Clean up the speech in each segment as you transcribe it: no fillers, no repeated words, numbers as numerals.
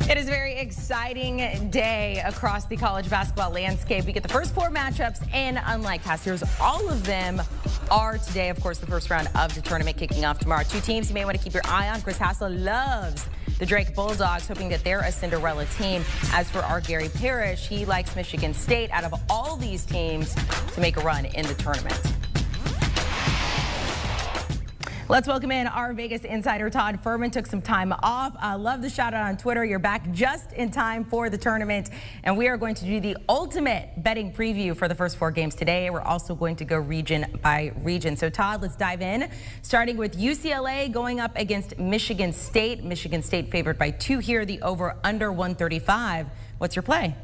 It is a very exciting day across the college basketball landscape. We get the first four matchups, and unlike past years, all of them are today. Of course, the first round of the tournament kicking off tomorrow. Two teams you may want to keep your eye on. Chris Hassel loves the Drake Bulldogs, hoping that they're a Cinderella team. As for our Gary Parrish, he likes Michigan State out of all these teams to make a run in the tournament. Let's welcome in our Vegas insider, Todd Fuhrman. Took some time off. Love the shout out on Twitter. You're back just in time for the tournament. And we are going to do the ultimate betting preview for the first four games today. We're also going to go region by region. So, Todd, let's dive in. Starting with UCLA going up against Michigan State. Michigan State favored by 2 here. The over under 135. What's your play?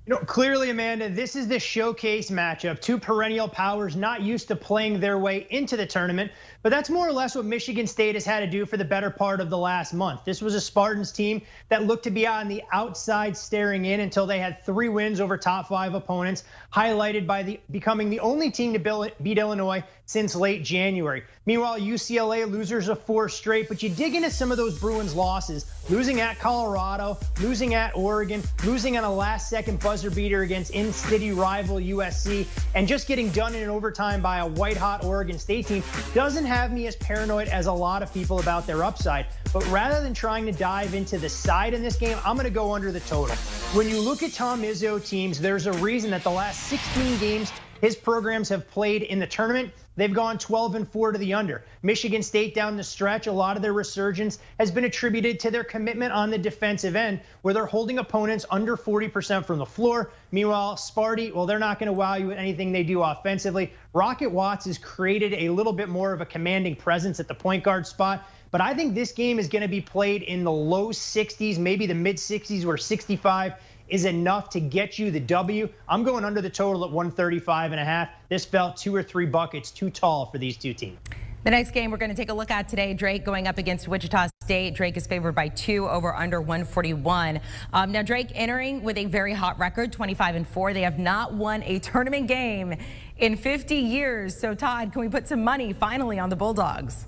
You know, clearly, Amanda, this is the showcase matchup. Two perennial powers not used to playing their way into the tournament, but that's more or less what Michigan State has had to do for the better part of the last month. This was a Spartans team that looked to be on the outside staring in until they had 3 wins over top 5 opponents, highlighted by becoming the only team to beat Illinois since late January. Meanwhile, UCLA losers of 4 straight, but you dig into some of those Bruins losses, losing at Colorado, losing at Oregon, losing on a last-second buzzer beater against in-city rival USC, and just getting done in overtime by a white-hot Oregon State team doesn't have me as paranoid as a lot of people about their upside. But rather than trying to dive into the side in this game, I'm going to go under the total. When you look at Tom Izzo teams, there's a reason that the last 16 games his programs have played in the tournament, they've gone 12-4 to the under. Michigan State down the stretch, a lot of their resurgence has been attributed to their commitment on the defensive end, where they're holding opponents under 40% from the floor. Meanwhile, Sparty, well, they're not going to wow you with anything they do offensively. Rocket Watts has created a little bit more of a commanding presence at the point guard spot. But I think this game is going to be played in the low 60s, maybe the mid 60s, where 65 is enough to get you the W. I'm going under the total at 135.5. This felt 2 or 3 buckets too tall for these two teams. The next game we're going to take a look at today, Drake going up against Wichita State. Drake is favored by 2 over under 141. Now Drake entering with a very hot record, 25-4. They have not won a tournament game in 50 years. So Todd, can we put some money finally on the Bulldogs?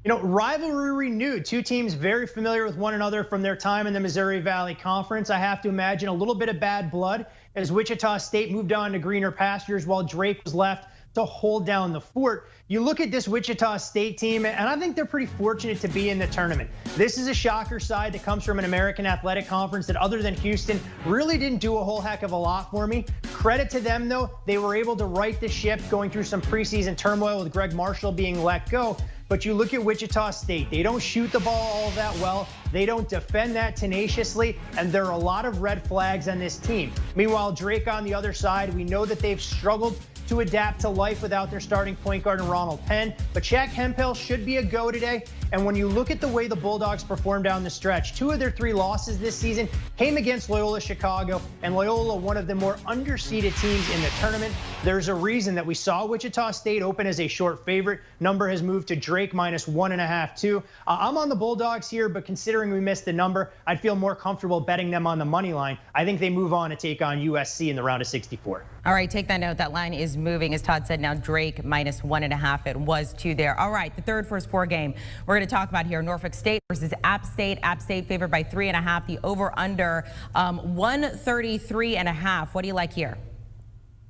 You know, rivalry renewed. Two teams very familiar with one another from their time in the Missouri Valley Conference. I have to imagine a little bit of bad blood as Wichita State moved on to greener pastures while Drake was left to hold down the fort. You look at this Wichita State team, and I think they're pretty fortunate to be in the tournament. This is a shocker side that comes from an American Athletic Conference that, other than Houston, really didn't do a whole heck of a lot for me. Credit to them, though. They were able to right the ship going through some preseason turmoil with Greg Marshall being let go. But you look at Wichita State, they don't shoot the ball all that well. They don't defend that tenaciously, and there are a lot of red flags on this team. Meanwhile, Drake on the other side, we know that they've struggled to adapt to life without their starting point guard in Ronald Penn. But Shaq Hemphill should be a go today. And when you look at the way the Bulldogs performed down the stretch, 2 of their 3 losses this season came against Loyola Chicago, and Loyola, one of the more underseeded teams in the tournament. There's a reason that we saw Wichita State open as a short favorite. Number has moved to Drake minus 1.5, too. I'm on the Bulldogs here, but considering we missed the number, I'd feel more comfortable betting them on the money line. I think they move on to take on USC in the round of 64. All right, take that note. That line is moving, as Todd said. Now Drake minus 1.5. It was 2 there. All right, the third first 4 game we're going to talk about here: Norfolk State versus App State. App State favored by 3.5. The over under 133.5. What do you like here?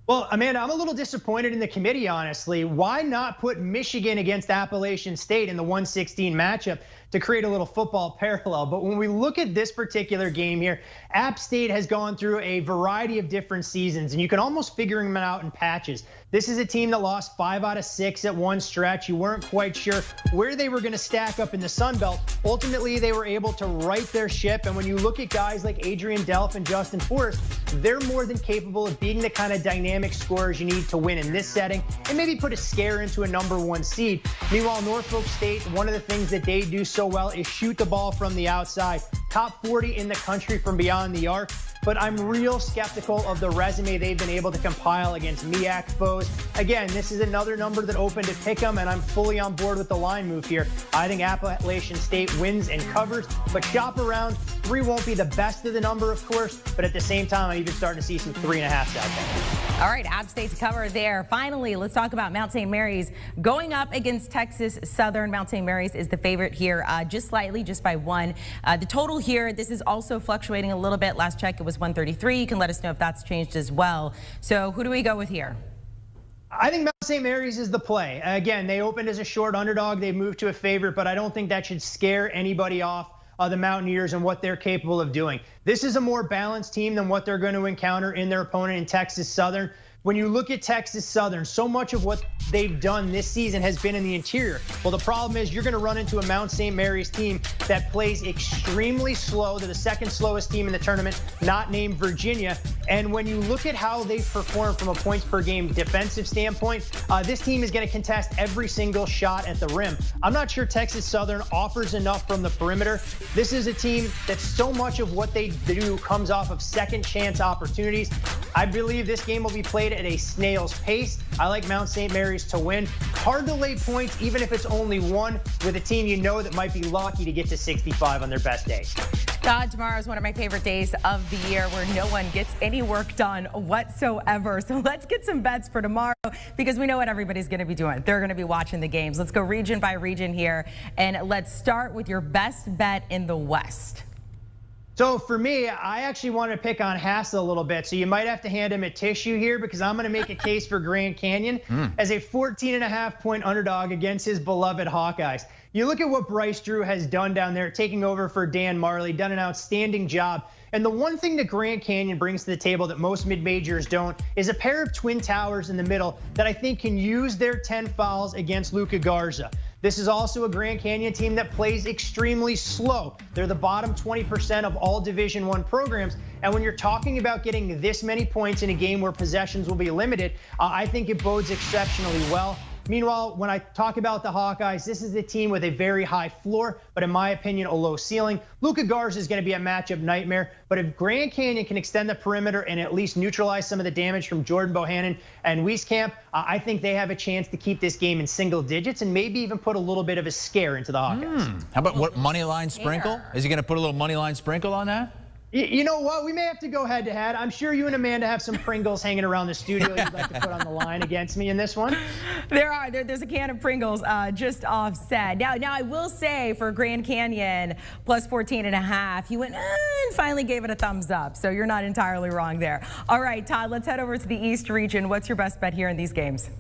Well, Amanda, I'm a little disappointed in the committee, honestly. Why not put Michigan against Appalachian State in the 116 matchup to create a little football parallel? But when we look at this particular game here, App State has gone through a variety of different seasons, and you can almost figure them out in patches. This is a team that lost 5 out of 6 at one stretch. You weren't quite sure where they were going to stack up in the Sun Belt. Ultimately, they were able to right their ship. And when you look at guys like Adrian Delph and Justin Forrest, they're more than capable of being the kind of dynamic scorers you need to win in this setting and maybe put a scare into a #1 seed. Meanwhile, Norfolk State, one of the things that they do so well is shoot the ball from the outside. Top 40 in the country from beyond the arc. but I'm real skeptical of the resume they've been able to compile against MEAC foes. Again, this is another number that opened at Pick'em, and I'm fully on board with the line move here. I think Appalachian State wins and covers, but shop around. 3 won't be the best of the number, of course, but at the same time, I'm even starting to see some 3.5s out there. All right, App State to cover there. Finally, let's talk about Mount St. Mary's going up against Texas Southern. Mount St. Mary's is the favorite here, just slightly, just by 1. The total here, this is also fluctuating a little bit. Last check, it was 133. You can let us know if that's changed as well. So who do we go with here? I think Mount St. Mary's is the play. Again, they opened as a short underdog. They moved to a favorite, but I don't think that should scare anybody off the Mountaineers and what they're capable of doing. This is a more balanced team than what they're going to encounter in their opponent in Texas Southern. When you look at Texas Southern, so much of what they've done this season has been in the interior. Well, the problem is you're going to run into a Mount St. Mary's team that plays extremely slow. They're the second slowest team in the tournament, not named Virginia. And when you look at how they perform from a points per game defensive standpoint, this team is going to contest every single shot at the rim. I'm not sure Texas Southern offers enough from the perimeter. This is a team that so much of what they do comes off of second chance opportunities. I believe this game will be played at a snail's pace. I like Mount St. Mary's to win. Hard to lay points, even if it's only 1, with a team you know that might be lucky to get to 65 on their best days. Todd, tomorrow is one of my favorite days of the year where no one gets any work done whatsoever. So let's get some bets for tomorrow because we know what everybody's going to be doing. They're going to be watching the games. Let's go region by region here, and let's start with your best bet in the West. So for me, I actually want to pick on Hassel a little bit. So you might have to hand him a tissue here because I'm going to make a case for Grand Canyon as a 14.5-point underdog against his beloved Hawkeyes. You look at what Bryce Drew has done down there, taking over for Dan Marley, done an outstanding job. And the one thing that Grand Canyon brings to the table that most mid-majors don't is a pair of twin towers in the middle that I think can use their 10 fouls against Luka Garza. This is also a Grand Canyon team that plays extremely slow. They're the bottom 20% of all Division I programs. And when you're talking about getting this many points in a game where possessions will be limited, I think it bodes exceptionally well. Meanwhile, when I talk about the Hawkeyes, this is a team with a very high floor, but in my opinion, a low ceiling. Luka Garza is going to be a matchup nightmare, but if Grand Canyon can extend the perimeter and at least neutralize some of the damage from Jordan Bohannon and Wieskamp, I think they have a chance to keep this game in single digits and maybe even put a little bit of a scare into the Hawkeyes. How about what money line sprinkle? Is he going to put a little money line sprinkle on that? You know what? We may have to go head to head. I'm sure you and Amanda have some Pringles hanging around the studio you'd like to put on the line against me in this one. There's a can of Pringles just offset. Now I will say for Grand Canyon plus 14.5, you went and finally gave it a thumbs up. So you're not entirely wrong there. All right, Todd, let's head over to the East region. What's your best bet here in these games?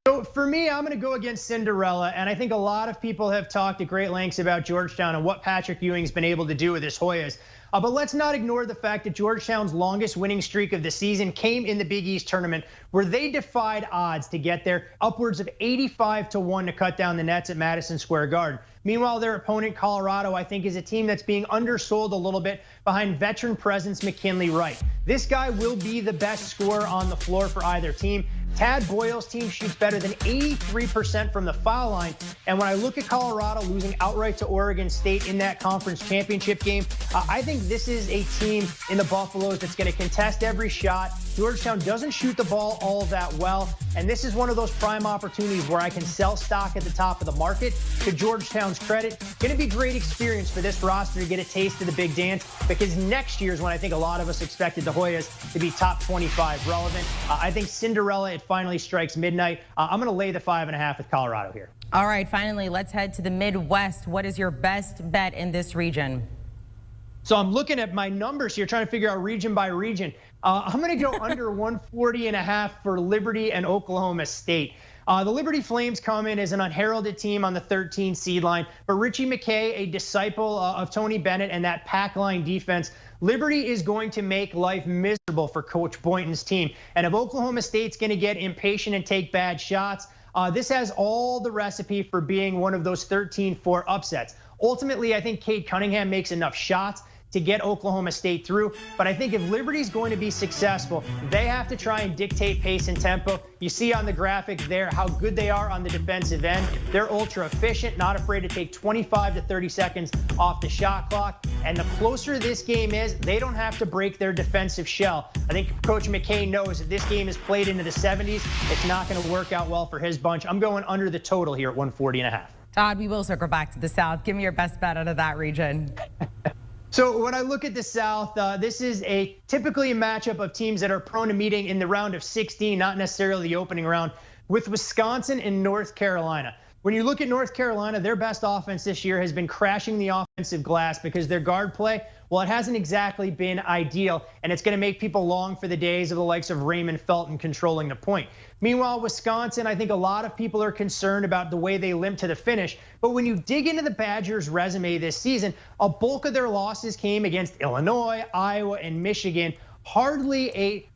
So for me, I'm going to go against Cinderella, and I think a lot of people have talked at great lengths about Georgetown and what Patrick Ewing's been able to do with his Hoyas. But let's not ignore the fact that Georgetown's longest winning streak of the season came in the Big East tournament, where they defied odds to get there, upwards of 85-1 to cut down the nets at Madison Square Garden. Meanwhile, their opponent, Colorado, I think is a team that's being undersold a little bit behind veteran presence McKinley Wright. This guy will be the best scorer on the floor for either team. Tad Boyle's team shoots better than 83% from the foul line. And when I look at Colorado losing outright to Oregon State in that conference championship game, I think this is a team in the Buffaloes that's going to contest every shot. Georgetown doesn't shoot the ball all that well. And this is one of those prime opportunities where I can sell stock at the top of the market. To Georgetown's credit, going to be great experience for this roster to get a taste of the big dance, because next year is when I think a lot of us expected the Hoyas to be top 25 relevant. I think Cinderella, it finally strikes midnight. I'm going to lay the 5.5 with Colorado here. All right, finally, let's head to the Midwest. What is your best bet in this region? So I'm looking at my numbers here, trying to figure out region by region. I'm going to go under 140.5 for Liberty and Oklahoma State. The Liberty Flames come in as an unheralded team on the 13 seed line, but Richie McKay, a disciple of Tony Bennett and that pack line defense, Liberty is going to make life miserable for Coach Boynton's team. And if Oklahoma State's going to get impatient and take bad shots, this has all the recipe for being one of those 13-4 upsets. Ultimately, I think Cade Cunningham makes enough shots to get Oklahoma State through. But I think if Liberty's going to be successful, they have to try and dictate pace and tempo. You see on the graphic there how good they are on the defensive end. They're ultra efficient, not afraid to take 25 to 30 seconds off the shot clock. And the closer this game is, they don't have to break their defensive shell. I think Coach McKay knows if this game is played into the 70s, it's not going to work out well for his bunch. I'm going under the total here at 140.5. Todd, we will circle back to the South. Give me your best bet out of that region. So when I look at the South, this is typically a matchup of teams that are prone to meeting in the round of 16, not necessarily the opening round, with Wisconsin and North Carolina. When you look at North Carolina, their best offense this year has been crashing the offensive glass because their guard play, well, it hasn't exactly been ideal, and it's going to make people long for the days of the likes of Raymond Felton controlling the point. Meanwhile, Wisconsin, I think a lot of people are concerned about the way they limp to the finish. But when you dig into the Badgers' resume this season, a bulk of their losses came against Illinois, Iowa, and Michigan. Hardly a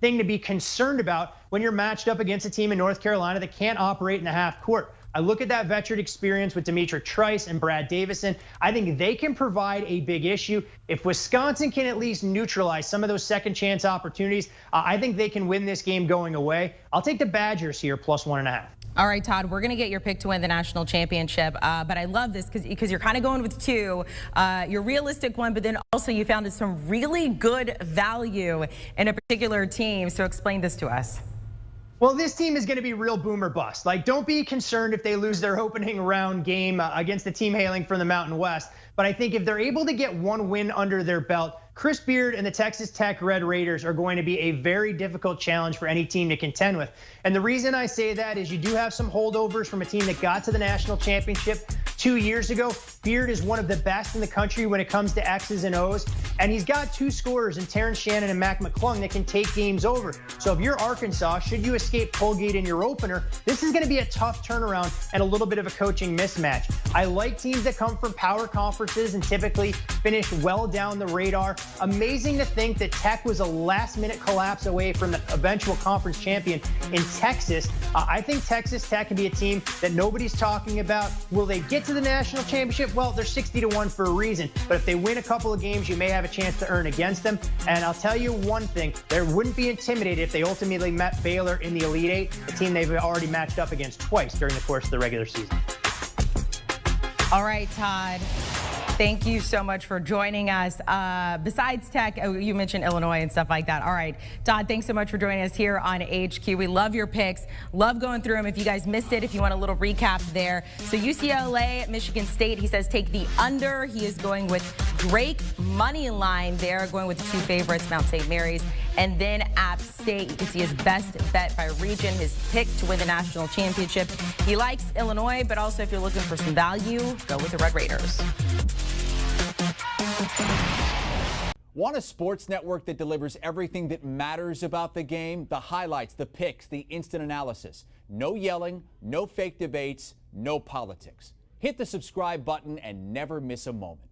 thing to be concerned about when you're matched up against a team in North Carolina that can't operate in the half court. I look at that veteran experience with Demetric Trice and Brad Davison. I think they can provide a big issue. If Wisconsin can at least neutralize some of those second chance opportunities, I think they can win this game going away. I'll take the Badgers here plus 1.5. All right, Todd, we're going to get your pick to win the national championship. But I love this because you're kind of going with two. Your realistic one, but then also you found some really good value in a particular team. So explain this to us. Well, this team is going to be real boom or bust. Like, don't be concerned if they lose their opening round game against a team hailing from the Mountain West. But I think if they're able to get one win under their belt, Chris Beard and the Texas Tech Red Raiders are going to be a very difficult challenge for any team to contend with. And the reason I say that is you do have some holdovers from a team that got to the national championship 2 years ago. Beard is one of the best in the country when it comes to X's and O's. And he's got two scorers in Terrence Shannon and Mac McClung that can take games over. So if you're Arkansas, should you escape Colgate in your opener, this is going to be a tough turnaround and a little bit of a coaching mismatch. I like teams that come from power conferences and typically finish well down the radar. Amazing to think that Tech was a last-minute collapse away from the eventual conference champion in Texas. I think Texas Tech can be a team that nobody's talking about. Will they get to the national championship? Well, they're 60-1 for a reason. But if they win a couple of games, you may have a chance to earn against them. And I'll tell you one thing, they wouldn't be intimidated if they ultimately met Baylor in the Elite Eight, a team they've already matched up against twice during the course of the regular season. All right, Todd. Thank you so much for joining us. Besides Tech, you mentioned Illinois and stuff like that. All right, Todd, thanks so much for joining us here on HQ. We love your picks. Love going through them. If you guys missed it, if you want a little recap there. So UCLA, Michigan State, he says take the under. He is going with Drake money line there, going with the two favorites, Mount St. Mary's. And then App State, you can see his best bet by region, his pick to win the national championship. He likes Illinois, but also if you're looking for some value, go with the Red Raiders. Want a sports network that delivers everything that matters about the game? The highlights, the picks, the instant analysis. No yelling, no fake debates, no politics. Hit the subscribe button and never miss a moment.